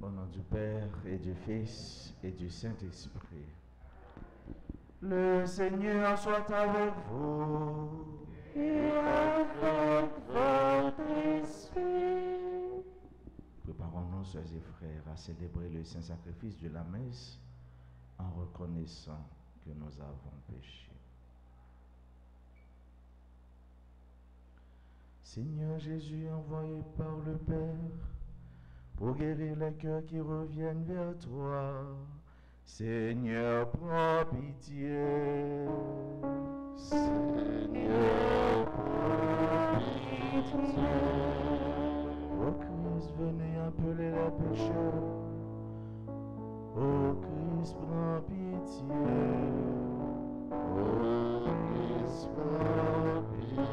Au nom du Père et du Fils et du Saint-Esprit. Le Seigneur soit avec vous. Et avec votre esprit. Préparons-nous, sœurs et frères, à célébrer le saint sacrifice de la messe en reconnaissant que nous avons péché. Seigneur Jésus, envoyé par le Père, pour guérir les cœurs qui reviennent vers toi, Seigneur, prends pitié. Seigneur, prends pitié. Ô Christ, venez appeler les pécheurs. Ô Christ, prends pitié. Ô Christ, prends pitié.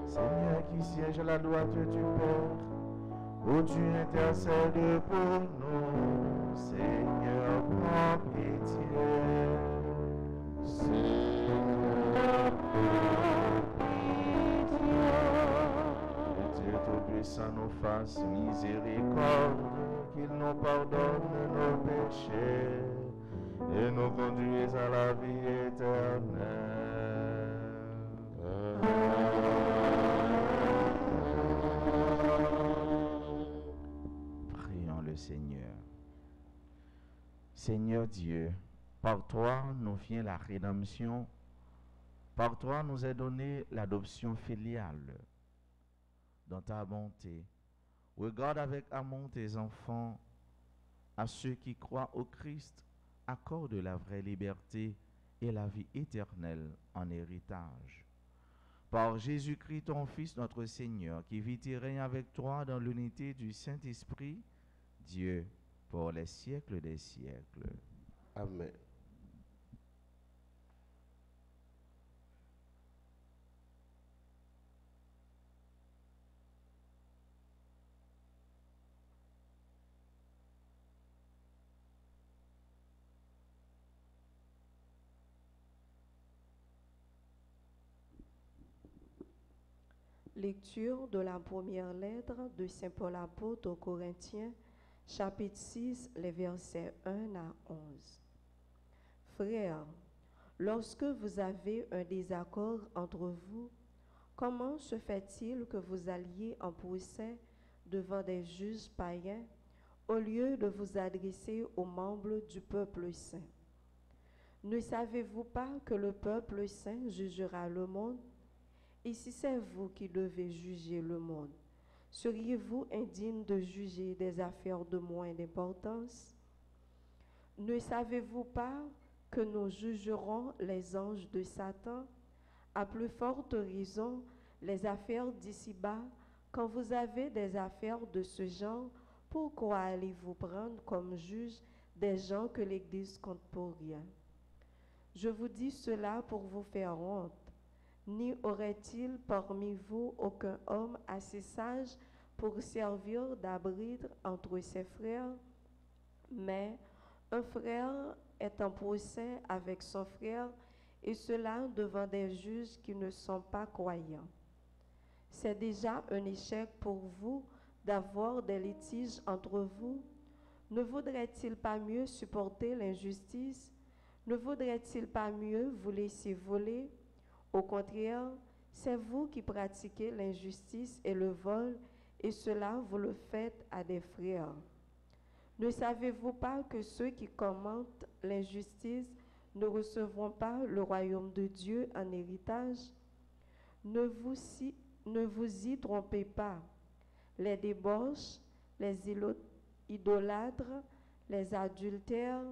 Seigneur qui siège à la droite du Père, ô tu intercèdes pour nous. Seigneur, prends pitié. Seigneur, prends pitié. Que Dieu Tout-Puissant nous fasse miséricorde, qu'il nous pardonne nos péchés et nous conduise à la vie éternelle. Prions le Seigneur. Seigneur Dieu, par toi nous vient la rédemption, par toi nous est donnée l'adoption filiale. Dans ta bonté, regarde avec amour tes enfants, à ceux qui croient au Christ, accorde la vraie liberté et la vie éternelle en héritage. Par Jésus-Christ, ton Fils, notre Seigneur, qui vit et règne avec toi dans l'unité du Saint-Esprit, Dieu, pour les siècles des siècles. Amen. Lecture de la première lettre de Saint Paul apôtre aux Corinthiens, chapitre 6, les versets 1 à 11. Frères, lorsque vous avez un désaccord entre vous, comment se fait-il que vous alliez en procès devant des juges païens au lieu de vous adresser aux membres du peuple saint? Ne savez-vous pas que le peuple saint jugera le monde? Et si c'est vous qui devez juger le monde, seriez-vous indigne de juger des affaires de moins d'importance? Ne savez-vous pas que nous jugerons les anges de Satan? À plus forte raison, les affaires d'ici-bas, quand vous avez des affaires de ce genre, pourquoi allez-vous prendre comme juge des gens que l'Église compte pour rien? Je vous dis cela pour vous faire honte. N'y aurait-il parmi vous aucun homme assez sage pour servir d'arbitre entre ses frères? Mais un frère est en procès avec son frère, et cela devant des juges qui ne sont pas croyants. C'est déjà un échec pour vous d'avoir des litiges entre vous. Ne vaudrait-il pas mieux supporter l'injustice? Ne vaudrait-il pas mieux vous laisser voler? Au contraire, c'est vous qui pratiquez l'injustice et le vol, et cela vous le faites à des frères. Ne savez-vous pas que ceux qui commentent l'injustice ne recevront pas le royaume de Dieu en héritage? Ne vous y trompez pas. Les débauches, les idolâtres, les adultères,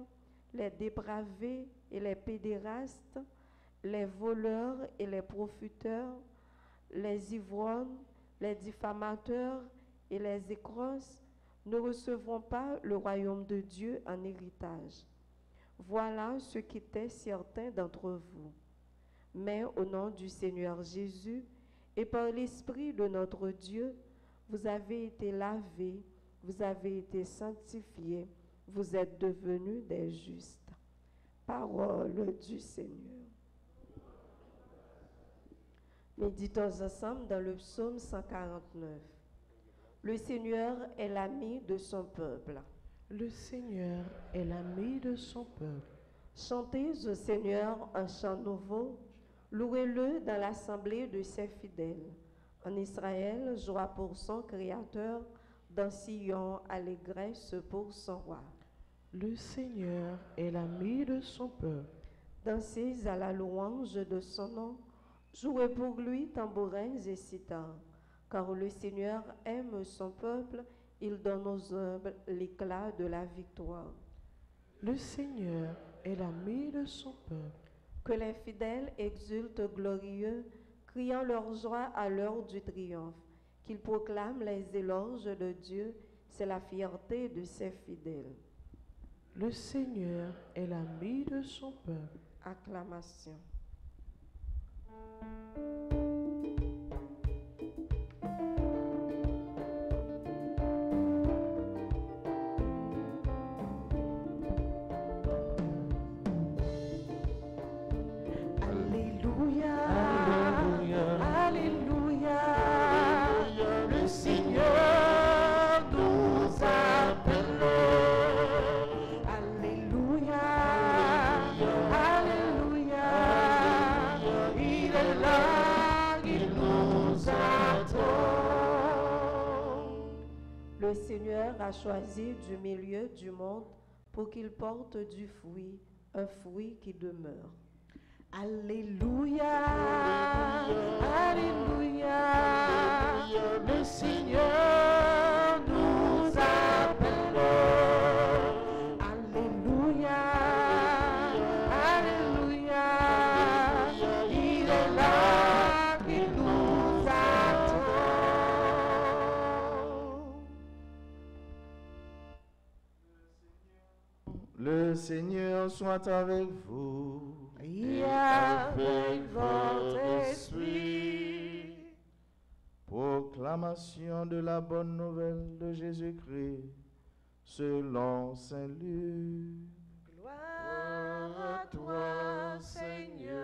les dépravés et les pédérastes, les voleurs et les profiteurs, les ivrognes, les diffamateurs et les écrosses ne recevront pas le royaume de Dieu en héritage. Voilà ce qui était certain d'entre vous. Mais au nom du Seigneur Jésus et par l'Esprit de notre Dieu, vous avez été lavés, vous avez été sanctifiés, vous êtes devenus des justes. Parole du Seigneur. Méditons ensemble dans le psaume 149. Le Seigneur est l'ami de son peuple. Le Seigneur est l'ami de son peuple. Chantez au Seigneur un chant nouveau, louez-le dans l'assemblée de ses fidèles. En Israël, joie pour son Créateur, dans Sion, allégresse pour son roi. Le Seigneur est l'ami de son peuple. Dansez à la louange de son nom, jouez pour lui tambourins et cithars. Car le Seigneur aime son peuple, il donne aux humbles l'éclat de la victoire. Le Seigneur est l'ami de son peuple. Que les fidèles exultent glorieux, criant leur joie à l'heure du triomphe. Qu'ils proclament les éloges de Dieu, c'est la fierté de ses fidèles. Le Seigneur est l'ami de son peuple. Acclamation. Alléluia. Alléluia. Alléluia. Le Seigneur nous appelle. Alléluia. Alléluia. Il est là, il nous attend. Le Seigneur a choisi du milieu du monde pour qu'il porte du fruit, un fruit qui demeure. Alléluia, Alléluia, le Seigneur nous appelle. Alléluia, Alléluia, il est là, il nous attend. Le Seigneur soit avec vous. Et avec votre esprit. Proclamation de la bonne nouvelle de Jésus-Christ selon Saint Luc. Gloire à toi, Seigneur.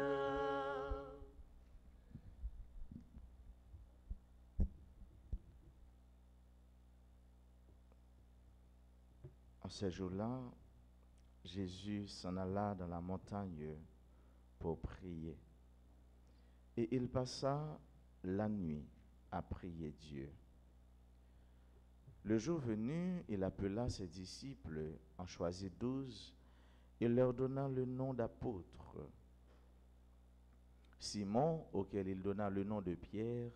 En ces jours-là, Jésus s'en alla dans la montagne pour prier. Et il passa la nuit à prier Dieu. Le jour venu, il appela ses disciples, en choisit 12, et leur donna le nom d'apôtres. Simon, auquel il donna le nom de Pierre,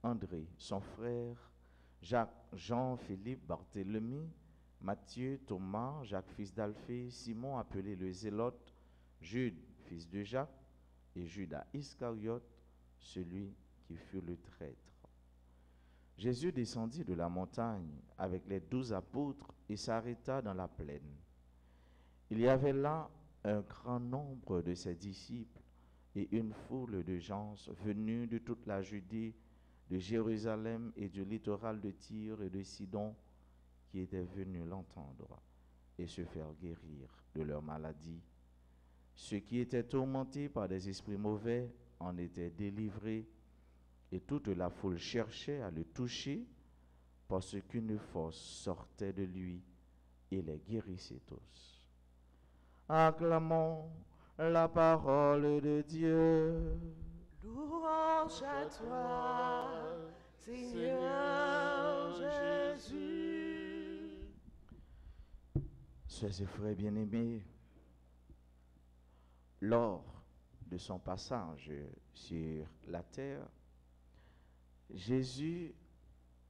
André, son frère, Jacques, Jean, Philippe, Barthélemy, Matthieu, Thomas, Jacques fils d'Alphée, Simon appelé le Zélote, Jude fils de Jacques, et Judas Iscariote, celui qui fut le traître. Jésus descendit de la montagne avec les 12 apôtres et s'arrêta dans la plaine. Il y avait là un grand nombre de ses disciples et une foule de gens venus de toute la Judée, de Jérusalem et du littoral de Tyr et de Sidon, qui étaient venus l'entendre et se faire guérir de leur maladie. Ceux qui étaient tourmentés par des esprits mauvais en étaient délivrés, et toute la foule cherchait à le toucher, parce qu'une force sortait de lui et les guérissait tous. Acclamons la parole de Dieu. Louange à toi, Seigneur Jésus. Sœurs et frères bien-aimés, lors de son passage sur la terre, Jésus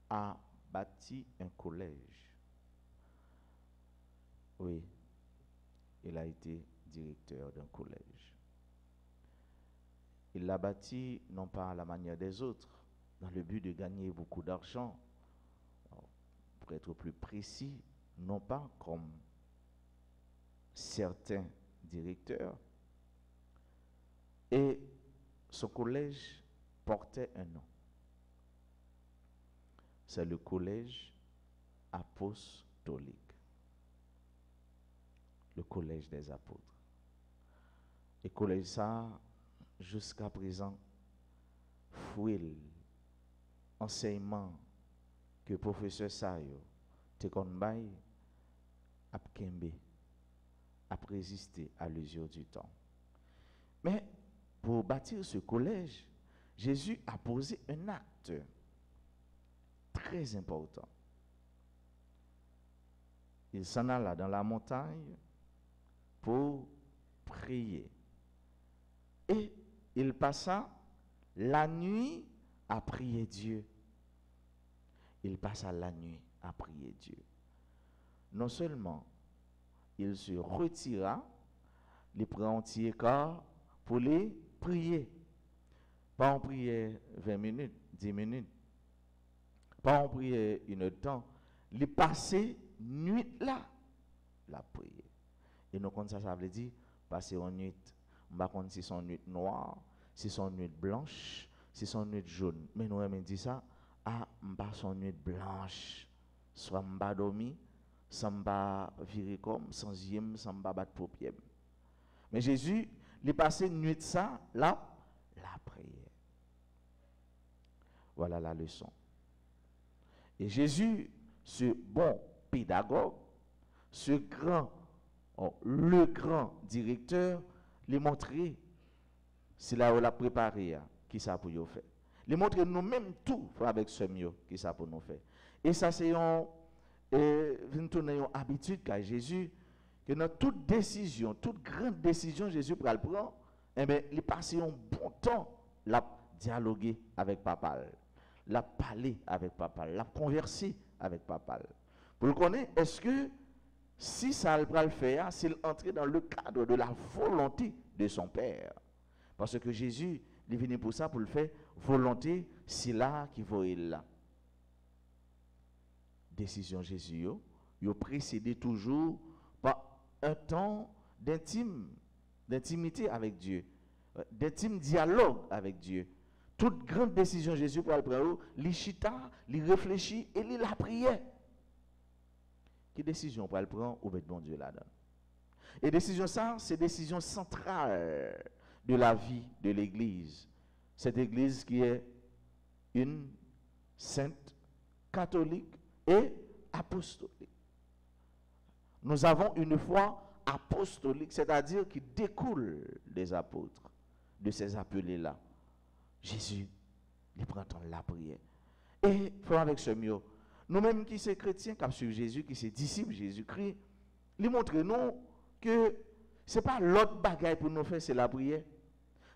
a bâti un collège. Oui, il a été directeur d'un collège. Il l'a bâti non pas à la manière des autres, dans le but de gagner beaucoup d'argent. Pour être plus précis, non pas comme certains directeurs. Et ce collège portait un nom. C'est le collège apostolique. Le collège des apôtres. Et collège ça, jusqu'à présent, fouille enseignement que professeur Sayo te konbay ap kembe, ap résister à l'usure du temps. Mais pour bâtir ce collège, Jésus a posé un acte très important. Il s'en alla dans la montagne pour prier. Et il passa la nuit à prier Dieu. Il passa la nuit à prier Dieu. Non seulement il se retira, il prend un petit écart pour les prier. Pas en prier 20 minutes, 10 minutes. Pas en prier une heure de temps. Il passait nuit là, la prière. Et nous, comme ça veut dire, passer en nuit. On va compter si son nuit noire, si son nuit blanche, si son nuit jaune. Mais nous, on dit ça, ah, m'pas son nuit blanche. Soit m'pas dormi, sans m'pas virer comme, sans yem, sans m'pas battre paupières. Mais Jésus, il passé une nuit ça, là, la prière. Voilà la leçon. Et Jésus, ce bon pédagogue, ce grand, le grand directeur, lui montrer, c'est là où il a préparé, qui ça pour nous faire. Lui montrer nous-mêmes tout avec ce mieux, qui ça pour nous faire. Et ça, c'est une habitude qu'a Jésus, que dans toute décision, toute grande décision, Jésus prend, eh bien, il passe un bon temps, la dialoguer avec papa, la parler avec papa, la converser avec papa. Pour le connaître, est-ce que si ça va le faire, s'il entre dans le cadre de la volonté de son Père? Parce que Jésus, il est venu pour ça, pour le faire, volonté, c'est là qu'il faut être là. Décision Jésus, il précédé toujours par un temps d'intimité avec Dieu, d'intime dialogue avec Dieu. Toute grande décision Jésus pour le prendre, il chita, il réfléchit et il la prière. Quelle décision pour le prendre ou mettre bon Dieu là-dedans? Et décision ça, c'est décision centrale de la vie de l'Église. Cette Église qui est une sainte, catholique et apostolique. Nous avons une foi apostolique, c'est-à-dire qui découle des apôtres, de ces appelés-là. Jésus, il prend temps la prière. Et frère avec ce mieux, nous-mêmes qui sommes chrétiens, qui suivent Jésus, qui sommes disciples de Jésus-Christ, lui montrez nous que ce n'est pas l'autre bagaille pour nous faire, c'est la prière.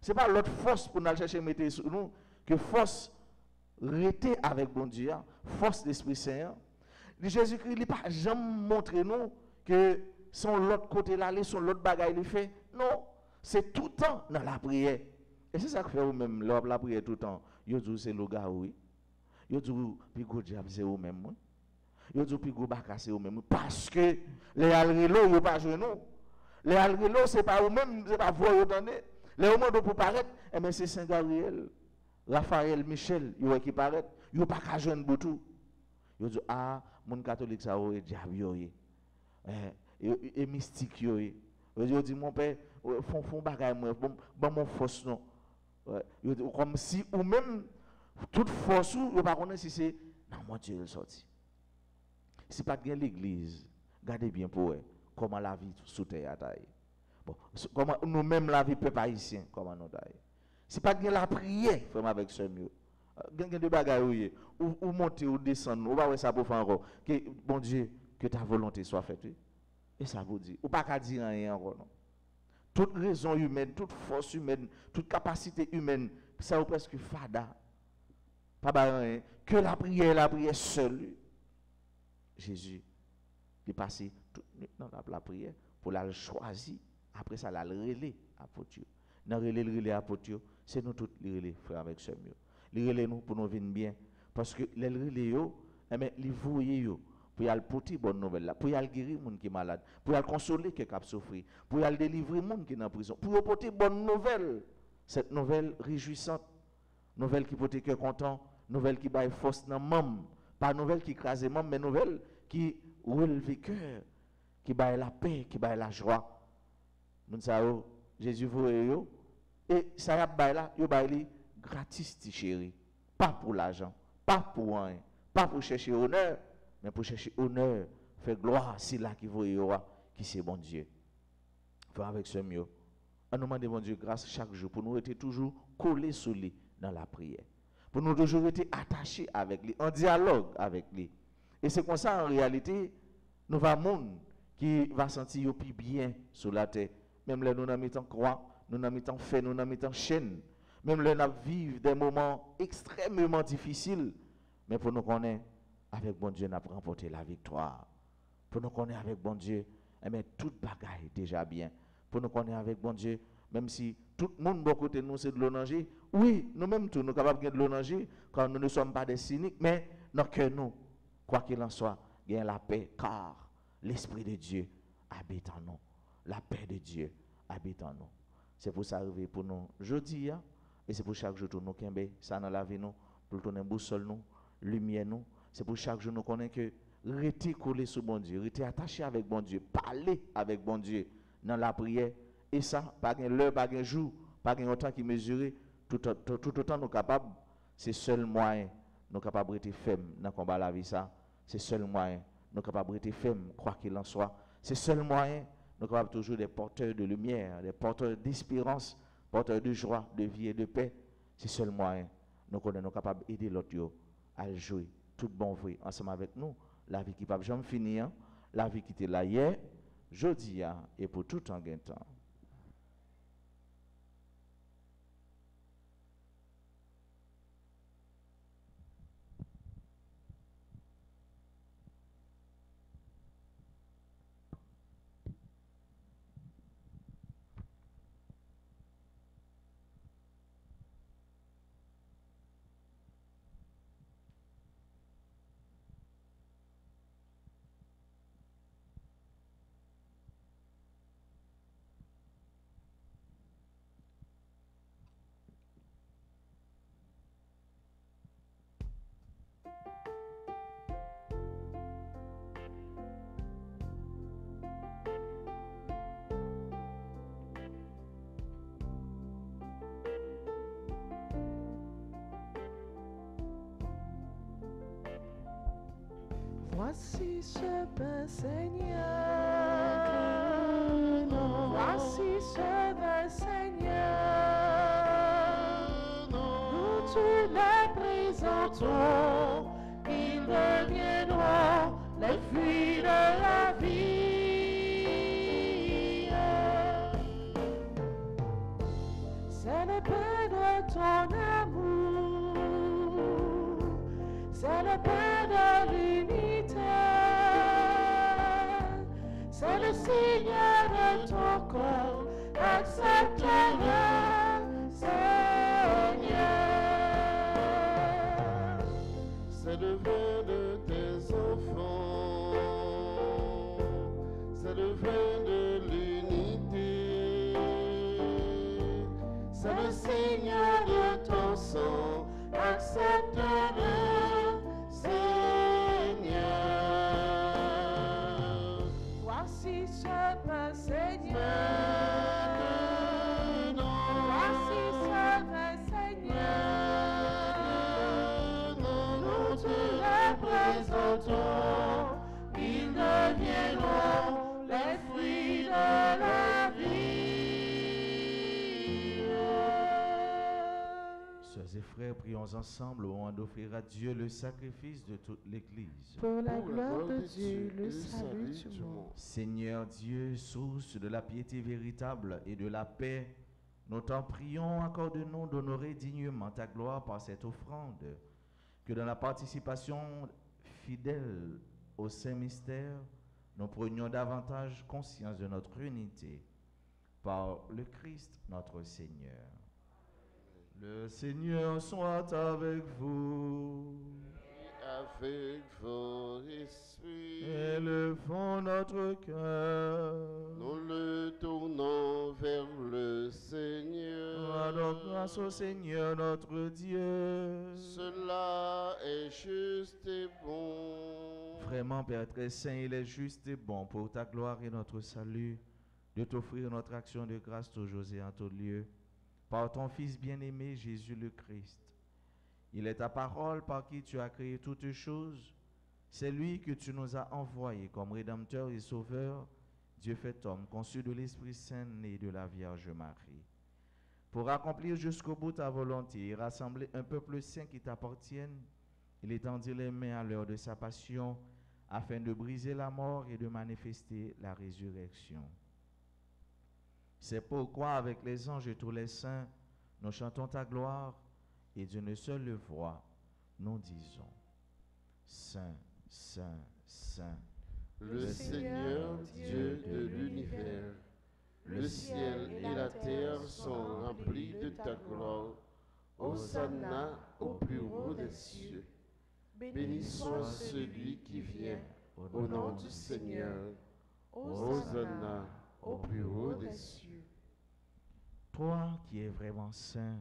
Ce n'est pas l'autre force pour nous chercher à mettre sur nous, que force rester avec bon Dieu, force d'Esprit Saint. Jésus-Christ, il n'a pas jamais montré nous que son l'autre côté là, son l'autre bagaille il fait. Non, c'est tout le temps dans la prière. Et c'est ça que fait vous-même, la prière tout le temps. Vous dites c'est le gars, oui. Vous dites puis go diable c'est vous-même. Vous dites puis go baka c'est vous-même. Parce que les alrelo, vous pas jouer nous. Les alrelo, c'est pas vous-même, c'est pas vous vous donnez. Les hommes pour paraître, eh bien c'est Saint Gabriel, Raphaël, Michel, vous qui paraît, vous pas qu'à jouer beaucoup. Vous dites ah, mon catholique ça est diable et mystique yo. Vous dites mon père font bagaille moi bon mon force non. Comme si ou même toute force ou pas connaître si c'est non mon Dieu il sorti. Si pas de l'église, gardez bien pour eux comment la vie sous terre taille. Bon, comment nous-mêmes la vie peuple haïtien comment nous taille. Si pas de la prière vraiment avec ce mieux. Gagne de bagaille ou monter ou descendre, ou pas ça pour faire encore que bon Dieu que ta volonté soit faite. Et ça vous dit ou pas qu'à dire rien encore non. Toute raison humaine, toute force humaine, toute capacité humaine, ça ou presque fada. Pas rien que la prière seule. Jésus il passé toute nuit dans la prière pour la choisir. Après ça la relais apôtre. Dans relais apôtre, c'est nous tous les relais frère avec ce mieux. Les relais nous pour nous venir bien parce que les relais yo, mais les voyer yo pour y aller porter bonne nouvelle là, pour y aller guérir monde qui est malade, pour y aller consoler qui a souffert, pour y aller délivrer monde qui est en prison, pour y porter bonne nouvelle. Cette nouvelle réjouissante, nouvelle qui porte cœur content, nouvelle qui baille force dans même, pas nouvelle qui crase même, mais nouvelle qui relève le cœur, qui baille la paix, qui baille la joie. Nous savons, Jésus vous et ça y a baille là, il baille gratis, chéri. Pas pour l'argent, pas pour rien, pas pour chercher honneur, mais pour chercher honneur, faire gloire, c'est là qui vous qui c'est bon Dieu. Faut avec ce mieux. On nous demande bon Dieu grâce chaque jour pour nous être toujours collés sous lui dans la prière. Pour nous toujours être attachés avec lui, en dialogue avec lui. Et c'est comme ça en réalité, nous va monde qui va sentir plus bien sur la terre. Même là nous n'avons mis en croix, nous n'avons mis en fait, nous n'avons mis en chaîne. Même là nous vivons des moments extrêmement difficiles. Mais pour nous connaître, avec bon Dieu, nous avons remporté la victoire. Pour nous connaître avec bon Dieu, eh bien, toute bagaille est déjà bien. Pour nous connaître avec bon Dieu, même si tout le monde de côté de nous c'est de l'onanger, oui, nous-mêmes tous nous sommes capables de l'onanger quand nous ne sommes pas des cyniques, mais dans que nous, quoi qu'il en soit, il y a la paix car l'Esprit de Dieu habite en nous. La paix de Dieu habite en nous. C'est pour ça arriver pour nous jeudi, et c'est pour chaque jour nous qui ça dans la vie nous, pour tourner boussole nous, lumière nous. C'est pour chaque jour nous connaissons que rester collé sur bon Dieu, rester attaché avec bon Dieu, parler avec bon Dieu dans la prière. Et ça, pas l'heure, pas un jour, pas un temps qui mesuré, tout autant nous capables, c'est seul moyen, nous capables de rester fermes dans le combat de la vie. Ça, c'est seul moyen, nous capables de rester fermes, quoi qu'il en soit. C'est seul moyen, nous capables toujours des porteurs de lumière, des porteurs d'espérance, porteurs de joie, de vie et de paix. C'est seul moyen, nous sommes capables d'aider l'autre à jouer tout bon vrai ensemble avec nous. La vie qui ne peut jamais finir, la vie qui était là hier, jeudi et pour tout en gain temps. Voici ce pain Seigneur, voici ce pain Seigneur, nous te les présentons, ils deviendront les fruits de la vie. C'est le pain de ton amour, c'est le pain de l'unité. C'est le Seigneur de ton corps, accepte-le, Seigneur. C'est le vin de tes enfants, c'est le vin de l'unité, c'est le Seigneur de ton sang, accepte-le, Seigneur. Voici ce pain Seigneur, voici ce pain Seigneur, nous te les présentons, ils deviendront les fruits de la vie. Sœurs et frères, prions ensemble au moment d'offrir à Dieu le sacrifice de toute l'Église. Pour la gloire de Dieu, le salut du monde. Seigneur Dieu, source de la piété véritable et de la paix, nous t'en prions, accorde-nous d'honorer dignement ta gloire par cette offrande, que dans la participation fidèle au Saint-Mystère, nous prenions davantage conscience de notre unité par le Christ notre Seigneur. Le Seigneur soit avec vous. Avec vos esprits, Élevons notre cœur. nous le tournons vers le Seigneur. Rendons grâce au Seigneur notre Dieu. Cela est juste et bon. Vraiment, Père très saint, il est juste et bon pour ta gloire et notre salut de t'offrir notre action de grâce toujours et en tout lieu. Par ton Fils bien-aimé, Jésus le Christ. Il est ta parole par qui tu as créé toutes choses. C'est lui que tu nous as envoyé comme Rédempteur et Sauveur, Dieu fait homme, conçu de l'Esprit Saint, né de la Vierge Marie. Pour accomplir jusqu'au bout ta volonté et rassembler un peuple saint qui t'appartienne, il étendit les mains à l'heure de sa passion afin de briser la mort et de manifester la résurrection. C'est pourquoi, avec les anges et tous les saints, nous chantons ta gloire et d'une seule voix, nous disons: Saint, Saint, Saint, Le Seigneur Dieu de l'univers, le ciel et la terre sont remplis de ta gloire. Hosanna au plus haut des cieux. Béni soit celui qui vient au nom du Seigneur. Hosanna au plus haut des cieux. toi qui es vraiment saint,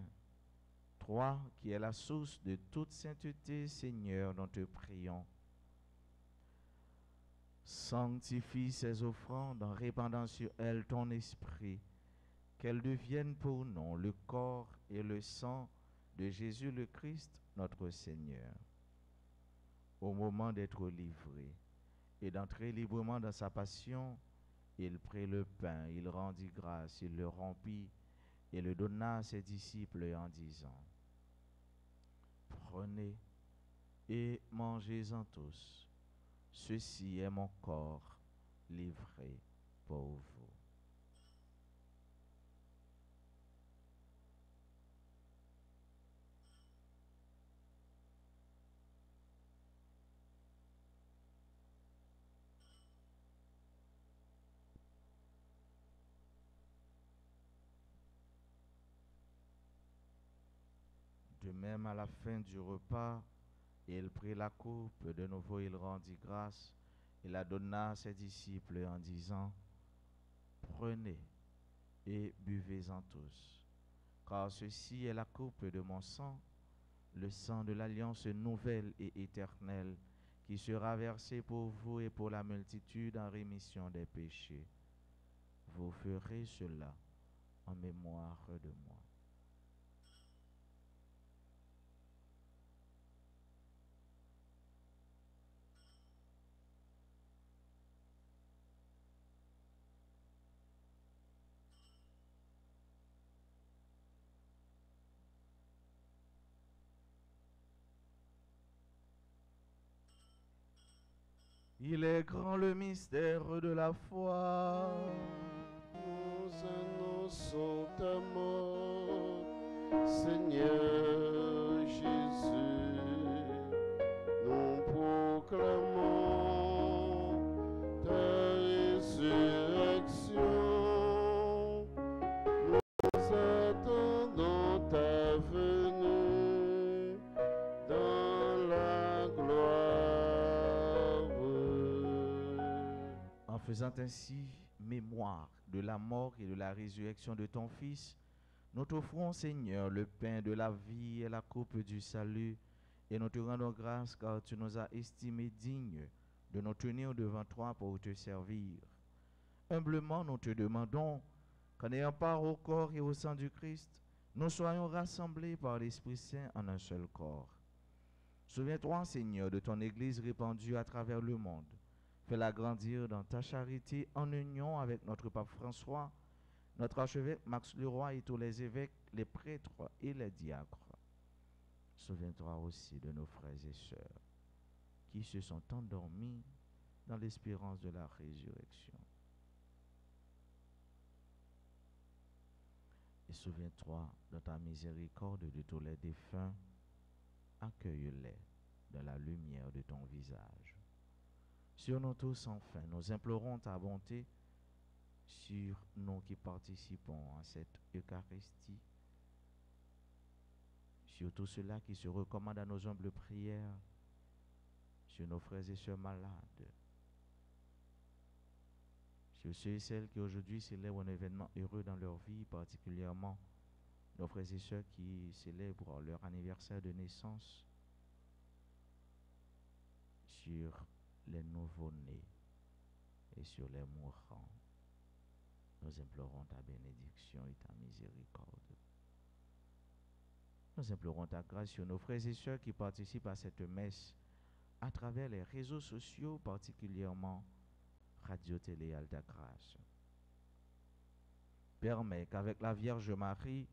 toi qui es la source de toute sainteté, Seigneur, nous te prions. Sanctifie ces offrandes en répandant sur elles ton esprit, qu'elles deviennent pour nous le corps et le sang de Jésus le Christ, notre Seigneur. Au moment d'être livré et d'entrer librement dans sa passion, il prit le pain, il rendit grâce, il le rompit et le donna à ses disciples en disant: Prenez et mangez-en tous. Ceci est mon corps livré pour vous. De même, à la fin du repas, il prit la coupe, de nouveau il rendit grâce et la donna à ses disciples en disant: Prenez et buvez-en tous, car ceci est la coupe de mon sang, le sang de l'alliance nouvelle et éternelle, qui sera versé pour vous et pour la multitude en rémission des péchés. Vous ferez cela en mémoire de moi. Il est grand le mystère de la foi. Nous annonçons ta mort, Seigneur Jésus. Nous proclamons ta résurrection. Nous attendons ta venue dans la gloire. En faisant ainsi mémoire de la mort et de la résurrection de ton Fils, nous t'offrons, Seigneur, le pain de la vie et la coupe du salut, et nous te rendons grâce car tu nous as estimés dignes de nous tenir devant toi pour te servir. Humblement, nous te demandons qu'en ayant part au corps et au sang du Christ, nous soyons rassemblés par l'Esprit Saint en un seul corps. Souviens-toi, Seigneur, de ton Église répandue à travers le monde. Fais-la grandir dans ta charité en union avec notre pape François, notre archevêque Max Leroy et tous les évêques, les prêtres et les diacres. Souviens-toi aussi de nos frères et sœurs qui se sont endormis dans l'espérance de la résurrection. Et souviens-toi de ta miséricorde de tous les défunts. Accueille-les dans la lumière de ton visage. Sur nous tous, enfin, nous implorons ta bonté sur nous qui participons à cette Eucharistie, sur tous ceux-là qui se recommandent à nos humbles prières, sur nos frères et sœurs malades, sur ceux et celles qui aujourd'hui célèbrent un événement heureux dans leur vie, particulièrement nos frères et sœurs qui célèbrent leur anniversaire de naissance, sur les nouveau-nés et sur les mourants. Nous implorons ta bénédiction et ta miséricorde. Nous implorons ta grâce sur nos frères et sœurs qui participent à cette messe à travers les réseaux sociaux, particulièrement Radio Télé Alta Grâce. Permets qu'avec la Vierge Marie,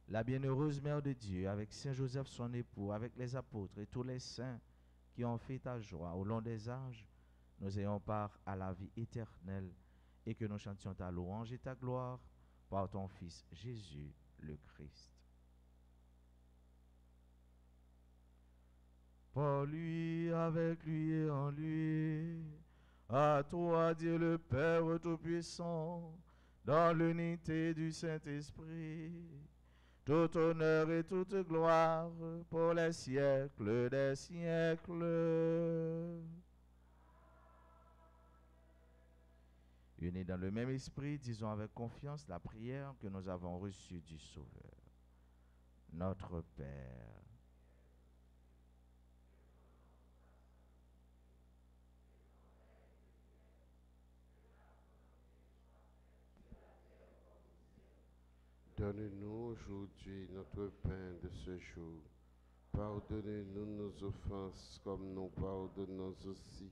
la bienheureuse Mère de Dieu, avec Saint Joseph son époux, avec les apôtres et tous les saints qui ont fait ta joie au long des âges, nous ayons part à la vie éternelle et que nous chantions ta louange et ta gloire par ton Fils Jésus le Christ. Par lui, avec lui et en lui, à toi Dieu le Père Tout-Puissant, dans l'unité du Saint-Esprit, tout honneur et toute gloire pour les siècles des siècles. Unis dans le même esprit, disons avec confiance la prière que nous avons reçue du Sauveur. Notre Père, donne-nous aujourd'hui notre pain de ce jour. Pardonnez-nous nos offenses comme nous pardonnons aussi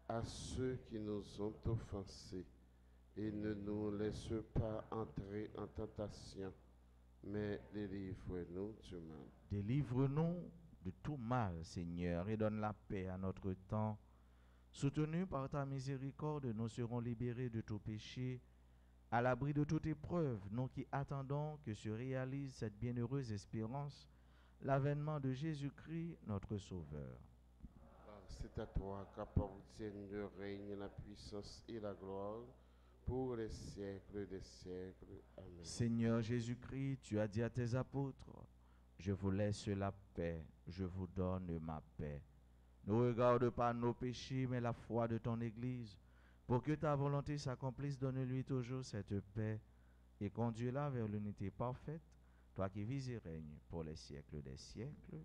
à ceux qui nous ont offensés. Et ne nous laisse pas entrer en tentation, mais délivre-nous du mal. délivre-nous de tout mal, Seigneur, et donne la paix à notre temps. Soutenus par ta miséricorde, nous serons libérés de tout péché, à l'abri de toute épreuve, nous qui attendons que se réalise cette bienheureuse espérance, l'avènement de Jésus-Christ, notre Sauveur. Car c'est à toi qu'appartiennent le règne, la puissance et la gloire pour les siècles des siècles. Amen. Seigneur Jésus-Christ, tu as dit à tes apôtres, je vous laisse la paix, je vous donne ma paix. Ne regarde pas nos péchés, mais la foi de ton Église. Pour que ta volonté s'accomplisse, donne-lui toujours cette paix et conduis-la vers l'unité parfaite, toi qui vis et règnes pour les siècles des siècles.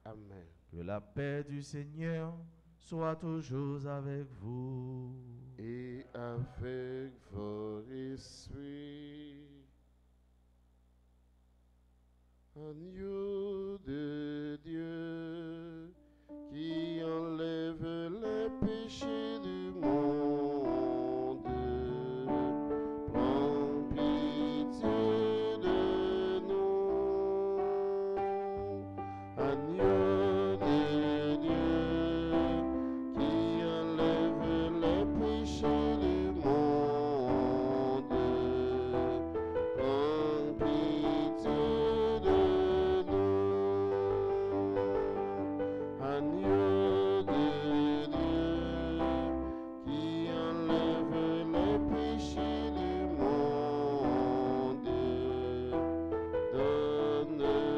Amen. Que la paix du Seigneur soit toujours avec vous. Et avec votre esprit, agneau de Dieu, qui enlève les péchés du monde, prends pitié de nous. Agneau de Dieu, qui enlève les péchés du monde, prends pitié de nous. Agneau de Dieu, qui enlève les péchés du monde, donne-nous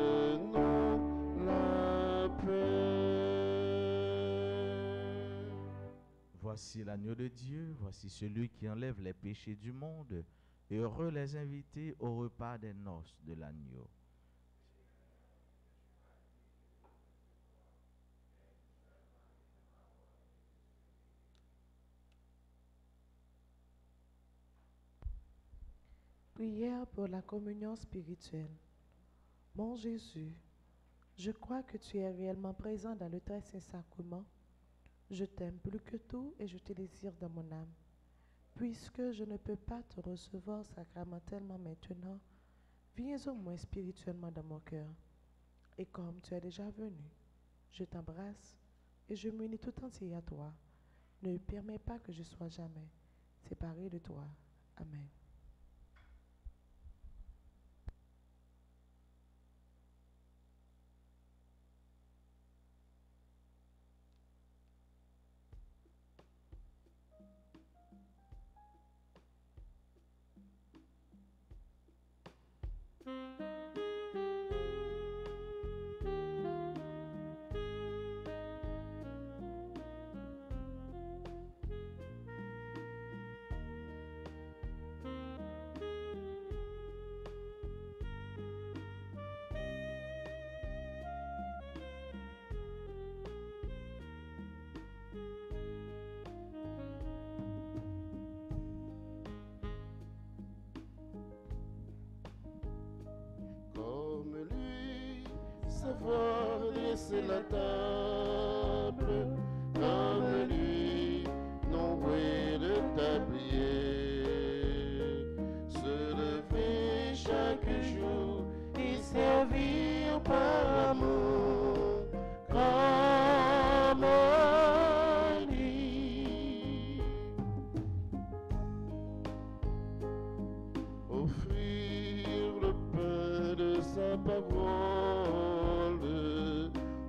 la paix. Voici l'agneau de Dieu, voici celui qui enlève les péchés du monde, et heureux les invités au repas des noces de l'agneau. Prière pour la communion spirituelle. Mon Jésus, je crois que tu es réellement présent dans le très saint sacrement. Je t'aime plus que tout et je te désire dans mon âme. Puisque je ne peux pas te recevoir sacramentellement maintenant, viens au moins spirituellement dans mon cœur. Et comme tu es déjà venu, je t'embrasse et je m'unis tout entier à toi. Ne permets pas que je sois jamais séparé de toi. Amen. savoir dresser la table, comme lui, non doué de tablier. Se lever chaque jour et servir par amour, comme lui. Offrir le pain de sa parole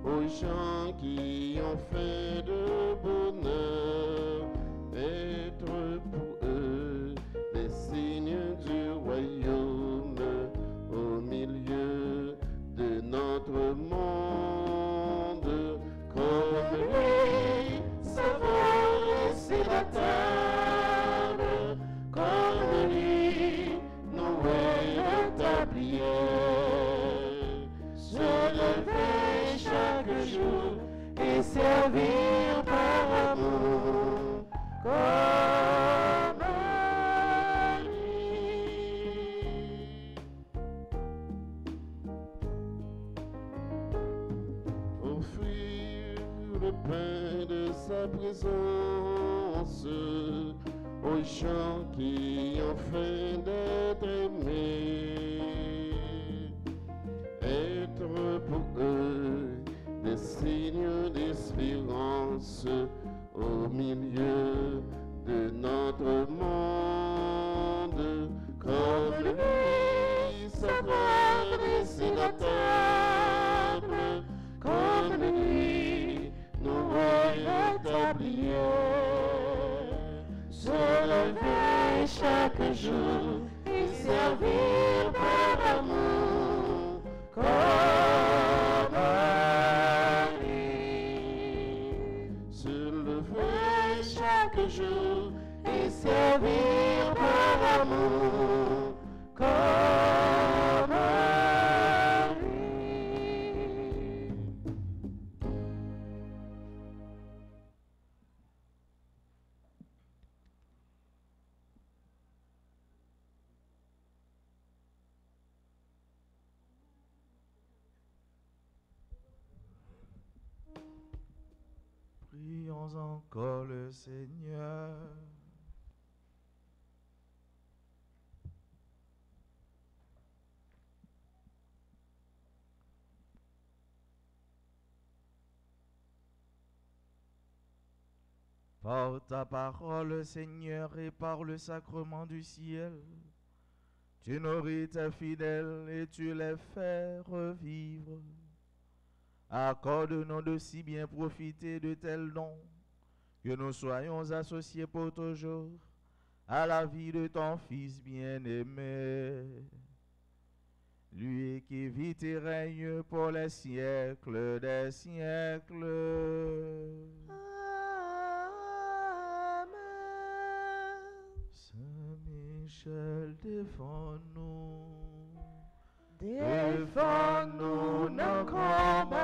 aux gens qui ont faim de bonheur, être pour eux les signes du royaume au milieu de notre monde, comme lui, savoir laisser la table, comme lui, nouer le tablier, se lever chaque jour et servir par amour, comme lui. Offrir le pain de sa présence aux gens qui ont faim d'être aimés, être pour eux des signes d'espérance au milieu de notre monde, comme lui, savoir dresser la table, comme lui, nouer le tablier, se lever chaque jour et servir par amour, comme lui. Se lever chaque jour et servir par amour, comme lui. Prions encore le Seigneur. Par ta parole, Seigneur, et par le sacrement du ciel, tu nourris tes fidèles et tu les fais revivre. Accorde-nous de si bien profiter de tels dons, que nous soyons associés pour toujours à la vie de ton Fils bien-aimé. Lui qui vit et règne pour les siècles des siècles. Saint-Michel, défends-nous. Défends-nous nos combats.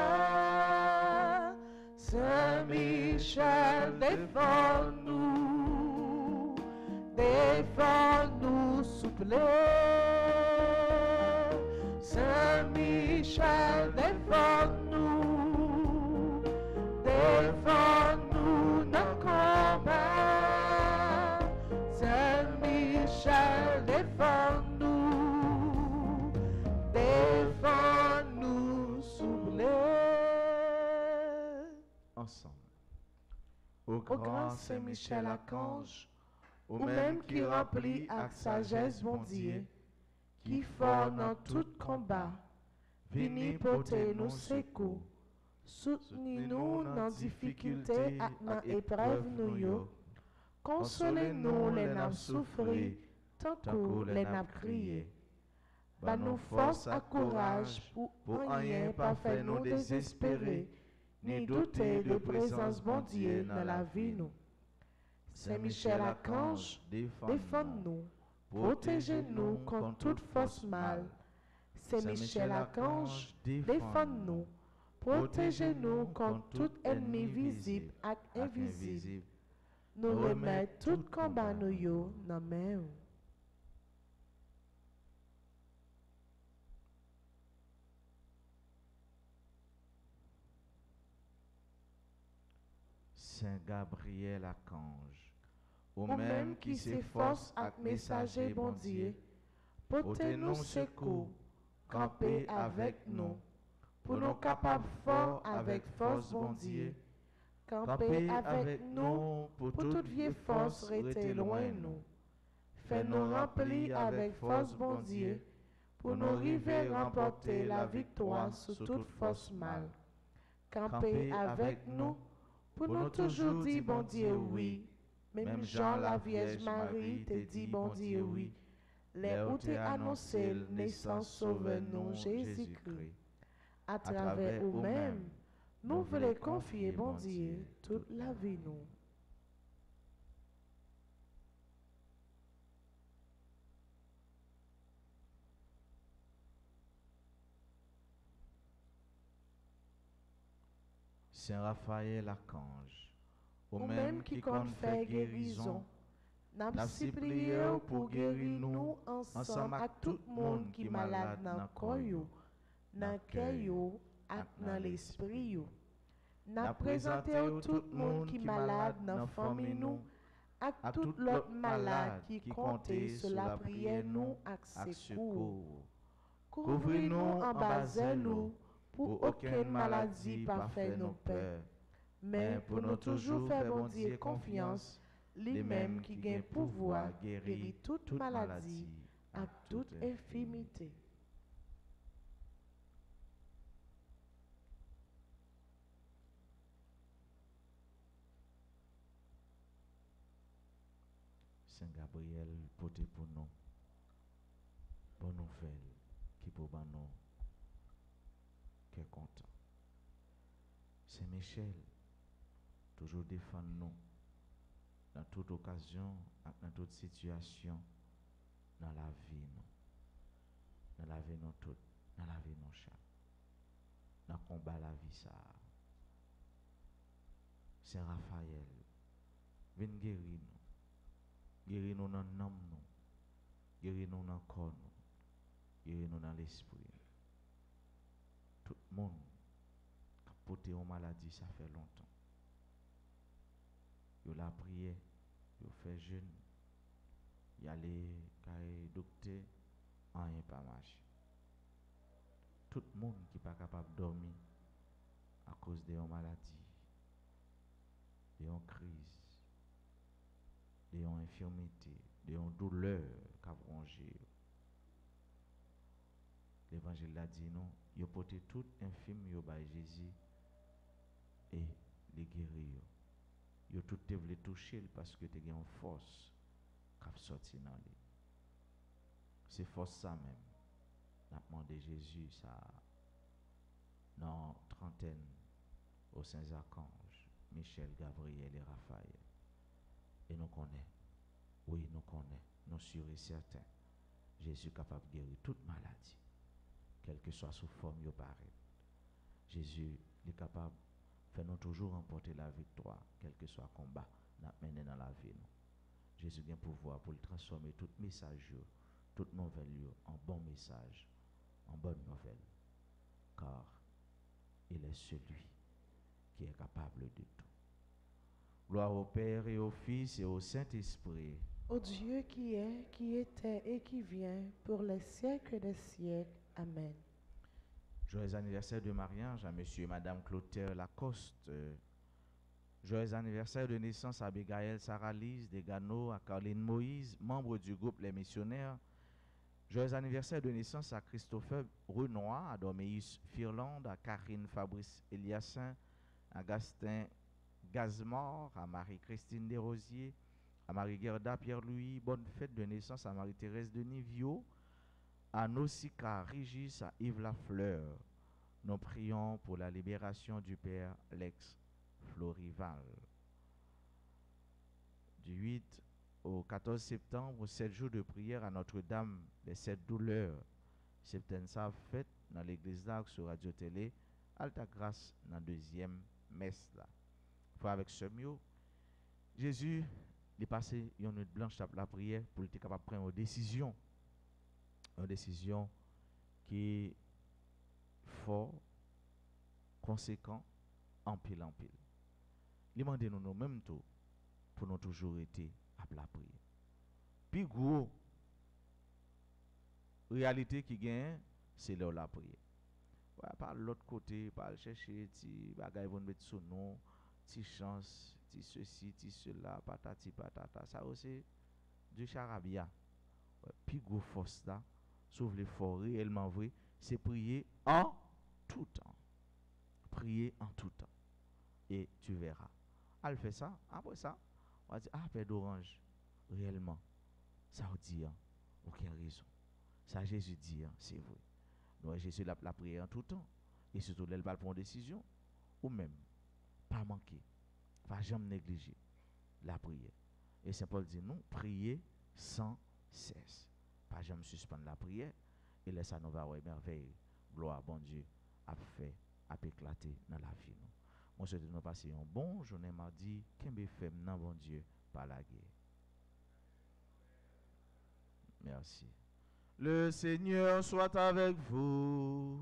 Saint-Michel, défends-nous. Défends-nous, s'il vous plaît. Saint-Michel, défends-nous. Défends-nous nos combats. Saint-Michel, défends-nous. Défends-nous, s'il vous plaît. Ensemble. Au Grand Saint-Michel Archange, ou même qui remplit avec sagesse bon Dieu, qui fort dans tout combat, vini porter nous secours, soutenez-nous dans difficulté et dans épreuve nous yo, consolez-nous les n'a souffrir, tant que les n'a crié. Bah nous force à courage pour rien pas faire nous désespérer, ni douter de présence bon Dieu dans la vie nous. Saint-Michel Archange, défends-nous, protégez-nous contre toute force mal. Saint-Michel Archange, défends-nous, protégez-nous contre tout ennemi visible et invisible. Nous remettons tout combat nous yo dans main. Saint Gabriel Archange, ou Ou même qui s'efforce à messager bon Dieu, portez-nous secours, campez avec nous, pour nous capables fort avec force bon Dieu, campez avec nous, pour toute vieille force rester loin nous. Fais-nous remplir avec force bon Dieu, pour nous arriver remporter la victoire sur toute force mal. Campez avec nous, pour nous toujours dire bon Dieu oui. Même Jean la Vierge Marie te dit bon Dieu oui. Les où t'es annoncé naissance sauveur nous Jésus-Christ. À travers vous-même, nous voulons confier bon Dieu toute la vie nous. Saint Raphaël Archange, ou Ou même qui compte fait guérison, n'a n'a si si prié prié pour guérir nous ensemble à tout le monde qui malade dans le corps, dans le cœur et dans l'esprit. N'a présenté tout le monde qui malade dans la famille nous, à tout l'autre malade qui comptait sur la prière nous avec secours. Couvrez-nous en bas nous pour aucune maladie pas faire nous peur. Mais pour nous toujours faire bon Dieu confiance, lui-même qui gagne pouvoir guérir toute maladie et toute infirmité. Saint Gabriel, portez pour nous, bonne nouvelle, qui pour nous, qui est content. Saint Michel, toujours défendre nous, dans toute occasion, dans toute situation, dans la vie, nous, dans la vie, nous toutes, dans la vie, nous chaque, dans le combat la vie, ça. Saint Raphaël, viens guérir nous. Guéris-nous dans l'âme, guéris-nous dans le corps, guéris-nous dans l'esprit. Tout le monde qui a porté une maladie, ça fait longtemps. Il a prié, il a fait jeûne, il a allé carré docteur, rien pas marché. Tout le monde qui n'est pas capable de dormir à cause de une maladie, d'une crise, d'une infirmité, d'une douleur qui a rongé. L'évangile a dit non, il a porté tout infirme par Jésus et les guérir. Il a tout voulu toucher parce que tu as une force qui a sorti dans lui. C'est force ça même. On a demandé Jésus ça dans trentaine aux saints archanges, Michel, Gabriel et Raphaël. Et nous connaissons, oui, nous connaissons, nous sûrs et certains, Jésus est capable de guérir toute maladie, quelle que soit sous forme il paraît. Jésus est capable de faire nous toujours remporter la victoire, quel que soit le combat nous mené dans la vie. Jésus a le pouvoir pour le transformer tout message, toute nouvelle en bon message, en bonne nouvelle, car il est celui qui est capable de tout. Gloire au Père et au Fils et au Saint-Esprit. Ô Dieu qui est, qui était et qui vient, pour les siècles des siècles. Amen. Joyeux anniversaire de mariage à Monsieur et Madame Clotaire Lacoste. Joyeux anniversaire de naissance à Abigail Sarah-Lise Desgano, à Caroline Moïse, membre du groupe Les Missionnaires. Joyeux anniversaire de naissance à Christopher Renoir, à Doméus Firland, à Karine Fabrice Eliassin, à Gastin Gazmore, à Marie-Christine Desrosiers, à Marie-Gerda Pierre-Louis. Bonne fête de naissance à Marie-Thérèse de Nivio, à Nausicaa Régis, à Yves Lafleur. Nous prions pour la libération du Père Lex Florival. Du 8 au 14 septembre, 7 jours de prière à Notre-Dame des 7 douleurs. Septembre ça fête dans l'église d'Arc sur Radio Télé, Alta Grâce dans la deuxième messe là. Faut avec ce mieux, Jésus est passé une nuit blanche à la prière pour être capable de prendre une décision qui est fort, conséquent, en pile. il demande nous même tout pour nous toujours être à la prière. Puis gros réalité qui gagne, c'est là la prière. Par l'autre côté, par chercher des bagages pour mettre sous nous, des chances, des ceci, des cela, patati patata, ça aussi du charabia. Puis gros force là, sauf l'effort réellement vrai, c'est prier en tout temps. Prier en tout temps. Et tu verras. Elle fait ça, après ça, on va dire, ah, Père d'Orange, réellement, ça veut dire, aucune raison. Ça, Jésus dit, c'est vrai. Donc, Jésus la prière en tout temps. Et surtout, elle va prendre une décision. Ou même, pas manquer. Pas jamais négliger la prière. Et Saint Paul dit, nous, prier sans cesse. Pas jamais suspendre la prière. Et laisse ça nous va voir merveille. Gloire, bon Dieu, a fait, a éclaté dans la vie. Moi, je souhaite nous passer un bon journée mardi. Qu'est-ce fait non, bon Dieu, par la guerre. Merci. Le Seigneur soit avec vous.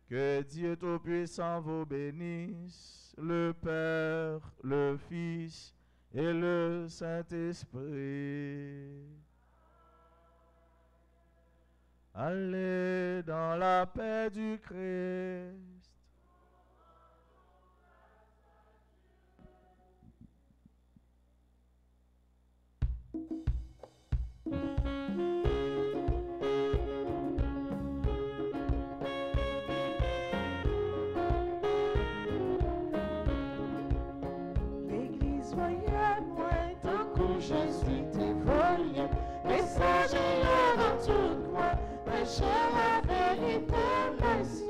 Que Dieu Tout-Puissant vous bénisse, le Père, le Fils et le Saint-Esprit. Allez dans la paix du Christ. L'église voyait moins tant que Jésus t'évolue. Message dans tout coin, prêcher la vérité, Messie.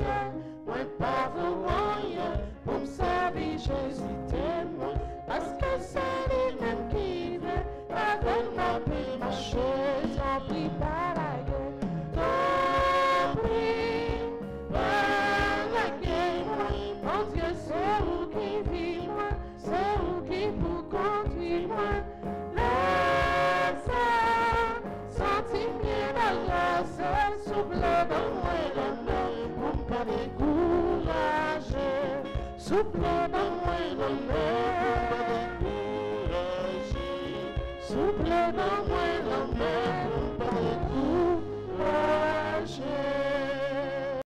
Moi, pas vraiment pour me servir Jésus témoin. Parce que c'est lui-même qui veut, avec ma paix, ma chaise, en prie par la gueule. En prie par la gueule, mon Dieu, c'est vous qui vit moi, c'est vous qui vous conduit moi. Sentiment la grâce, souple dans moi la main, pour ne pas décourager. Souple dans moi la main, pour ne pas décourager. Souple dans moi la main, pour ne pas décourager.